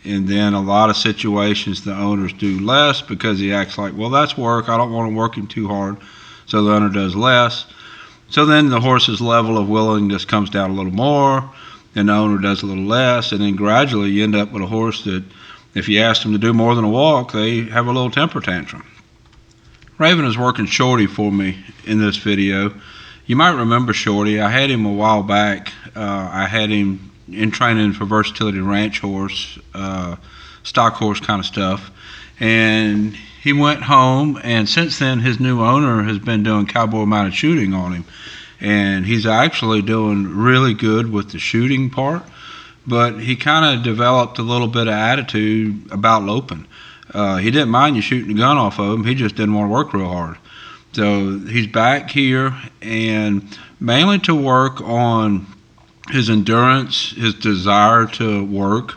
And then a lot of situations the owners do less because he acts like, well, that's work. I don't want to work him too hard. So the owner does less. So then the horse's level of willingness comes down a little more, and the owner does a little less. And then gradually you end up with a horse that if you ask them to do more than a walk, they have a little temper tantrum. Raven is working Shorty for me in this video. You might remember Shorty. I had him a while back. I had him in training for versatility ranch horse, stock horse kind of stuff. And he went home, and since then his new owner has been doing cowboy mounted shooting on him. And he's actually doing really good with the shooting part, but he kind of developed a little bit of attitude about loping. He didn't mind you shooting the gun off of him, he just didn't want to work real hard. So he's back here, and mainly to work on his endurance, his desire to work.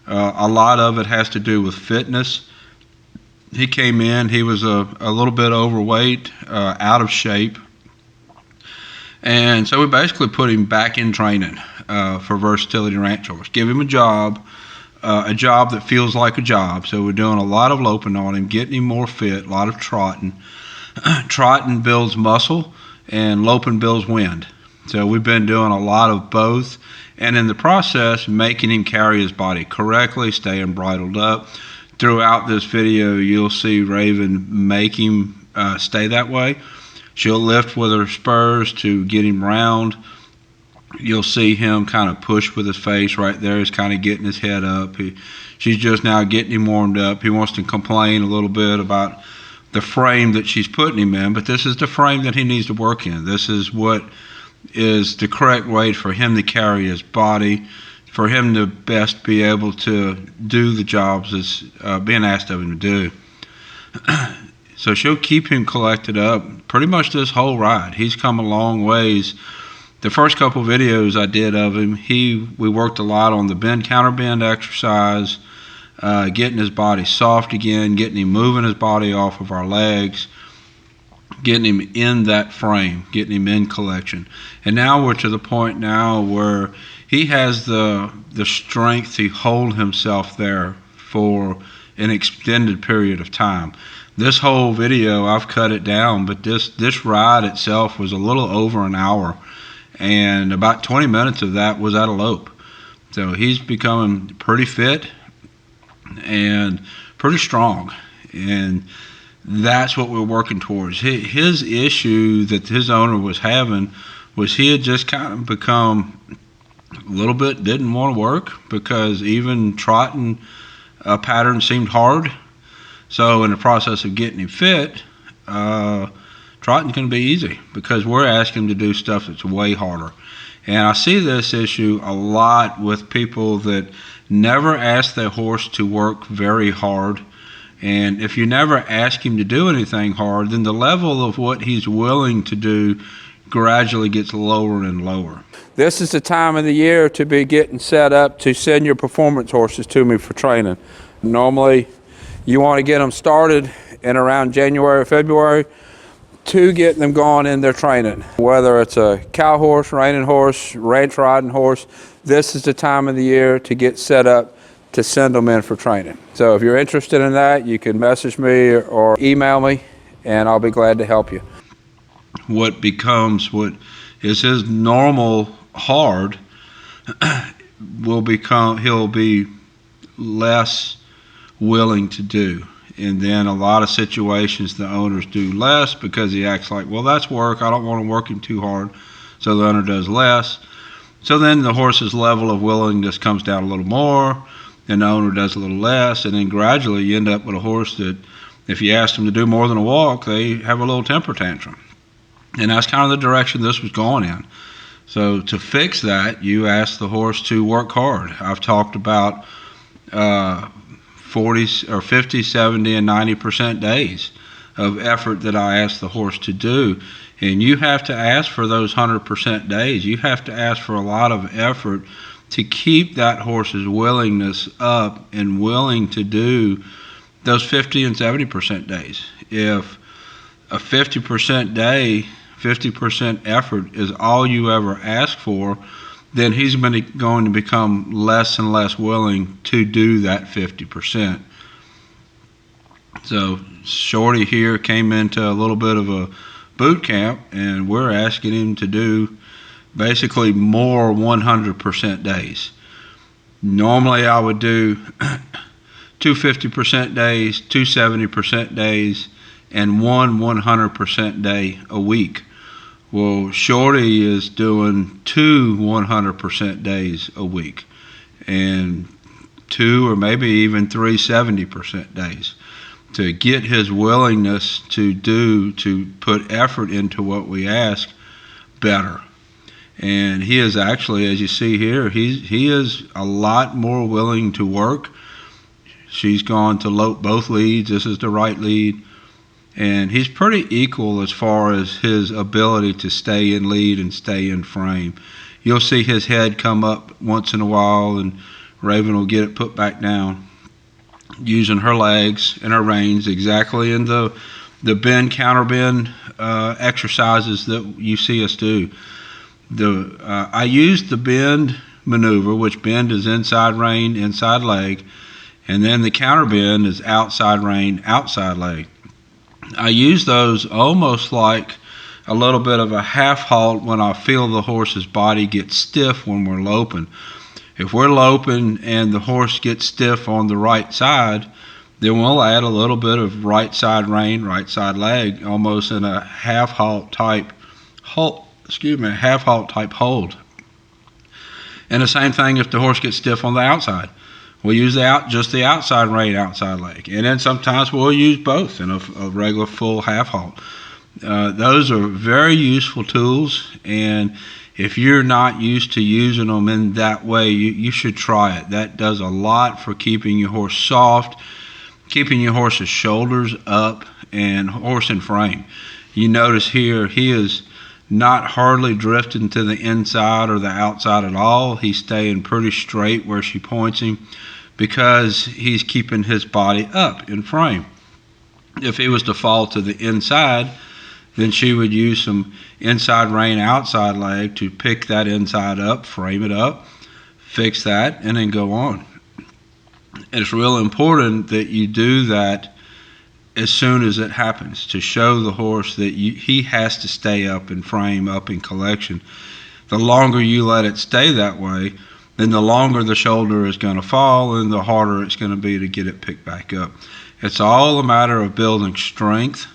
A lot of it has to do with fitness. He came in, he was a little bit overweight, out of shape. And so we basically put him back in training for versatility ranch horse. Give him a job that feels like a job. So we're doing a lot of loping on him, getting him more fit, a lot of trotting. Trotting builds muscle, and loping builds wind. So we've been doing a lot of both, and in the process, making him carry his body correctly, staying bridled up. Throughout this video, you'll see Raven make him stay that way. She'll lift with her spurs to get him round. You'll see him kind of push with his face right there. He's kind of getting his head up. She's just now getting him warmed up. He wants to complain a little bit about the frame that she's putting him in, but this is the frame that he needs to work in. This is what is the correct way for him to carry his body, for him to best be able to do the jobs that's being asked of him to do. So she'll keep him collected up pretty much this whole ride. He's come a long ways. The first couple videos I did of him, we worked a lot on the bend counter bend exercise, getting his body soft again, getting him moving his body off of our legs, getting him in that frame, getting him in collection. And now we're to the point now where he has the strength to hold himself there for an extended period of time. This whole video, I've cut it down, but this ride itself was a little over an hour, and about 20 minutes of that was at a lope. So he's becoming pretty fit and pretty strong, and that's what we're working towards. His issue that his owner was having was he had just kind of become a little bit didn't want to work, because even trotting a pattern seemed hard. So in the process of getting him fit, trotting's going to be easy, because we're asking him to do stuff that's way harder. And I see this issue a lot with people that never ask their horse to work very hard. And if you never ask him to do anything hard, then the level of what he's willing to do gradually gets lower and lower. This is the time of the year to be getting set up to send your performance horses to me for training. Normally, you want to get them started in around January or February to get them going in their training. Whether it's a cow horse, reining horse, ranch riding horse, this is the time of the year to get set up to send them in for training. So if you're interested in that, you can message me or email me, and I'll be glad to help you. What becomes what is his normal hard he'll be less willing to do. And then a lot of situations the owners do less because he acts like, well, that's work. I don't want to work him too hard. So the owner does less. So then the horse's level of willingness comes down a little more, and the owner does a little less. And then gradually you end up with a horse that if you ask them to do more than a walk, they have a little temper tantrum. And that's kind of the direction this was going in. So to fix that, you ask the horse to work hard. I've talked about 40 or 50, 70, and 90% days of effort that I ask the horse to do. And you have to ask for those 100% days. You have to ask for a lot of effort to keep that horse's willingness up and willing to do those 50 and 70% days. If a 50% day, 50% effort is all you ever ask for, then he's going to become less and less willing to do that 50%. So Shorty here came into a little bit of a boot camp, and we're asking him to do basically more 100% days. Normally I would do 250% days, 270% days, and one 100% day a week. Well, Shorty is doing 2 100% days a week, and 2 or maybe even 3 70% days, to get his willingness to put effort into what we ask better. And he is actually, as you see here, he is a lot more willing to work. She's gone to lope both leads. This is the right lead. And he's pretty equal as far as his ability to stay in lead and stay in frame. You'll see his head come up once in a while, and Raven will get it put back down, using her legs and her reins exactly in the bend, counter bend exercises that you see us do. I use the bend maneuver, which bend is inside rein, inside leg, and then the counter bend is outside rein, outside leg. I use those almost like a little bit of a half halt when I feel the horse's body get stiff when we're loping. If we're loping and the horse gets stiff on the right side, then we'll add a little bit of right side rein, right side leg, almost in a half halt type hold. And the same thing if the horse gets stiff on the outside. We'll use just the outside rein, outside leg. And then sometimes we'll use both in a regular full half halt. Those are very useful tools, and if you're not used to using them in that way, you should try it. That does a lot for keeping your horse soft, keeping your horse's shoulders up, and horse in frame. You notice here, he is not hardly drifting to the inside or the outside at all. He's staying pretty straight where she points him, because he's keeping his body up in frame. If he was to fall to the inside, then she would use some inside rein, outside leg to pick that inside up, frame it up, fix that, and then go on. And it's real important that you do that as soon as it happens, to show the horse that he has to stay up in frame, up in collection. The longer you let it stay that way, then the longer the shoulder is going to fall, and the harder it's going to be to get it picked back up. It's all a matter of building strength.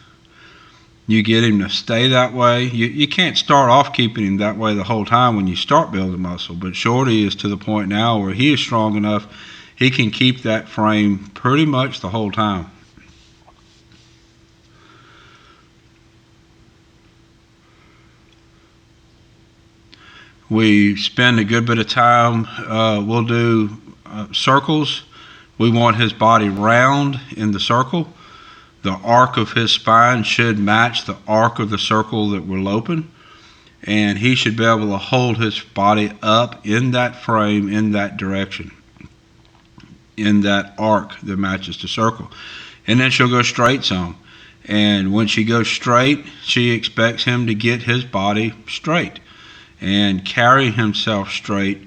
You get him to stay that way. You can't start off keeping him that way the whole time when you start building muscle, but Shorty is to the point now where he is strong enough, he can keep that frame pretty much the whole time. We spend a good bit of time, we'll do circles. We want his body round in the circle. The arc of his spine should match the arc of the circle that we're loping, and he should be able to hold his body up in that frame, in that direction, in that arc that matches the circle. And then she'll go straight some. And when she goes straight, she expects him to get his body straight and carry himself straight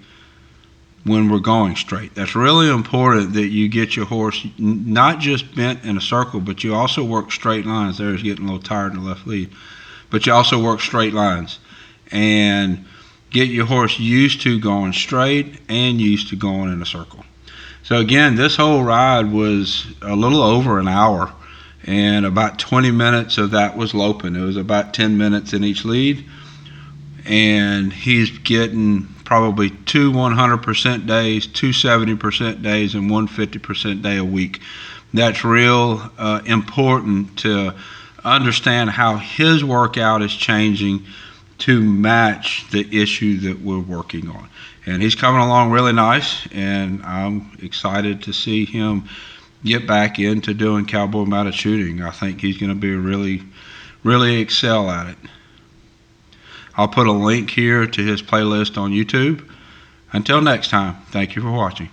when we're going straight. That's really important, that you get your horse not just bent in a circle, but you also work straight lines. There's getting a little tired in the left lead. But you also work straight lines and get your horse used to going straight and used to going in a circle. So again, this whole ride was a little over an hour, and about 20 minutes of that was loping. It was about 10 minutes in each lead, and he's getting probably 2 100% days, 2 70% days, and 1 50% day a week. That's real important to understand how his workout is changing to match the issue that we're working on. And he's coming along really nice, and I'm excited to see him get back into doing cowboy mounted shooting. I think he's going to be really excel at it. I'll put a link here to his playlist on YouTube. Until next time, thank you for watching.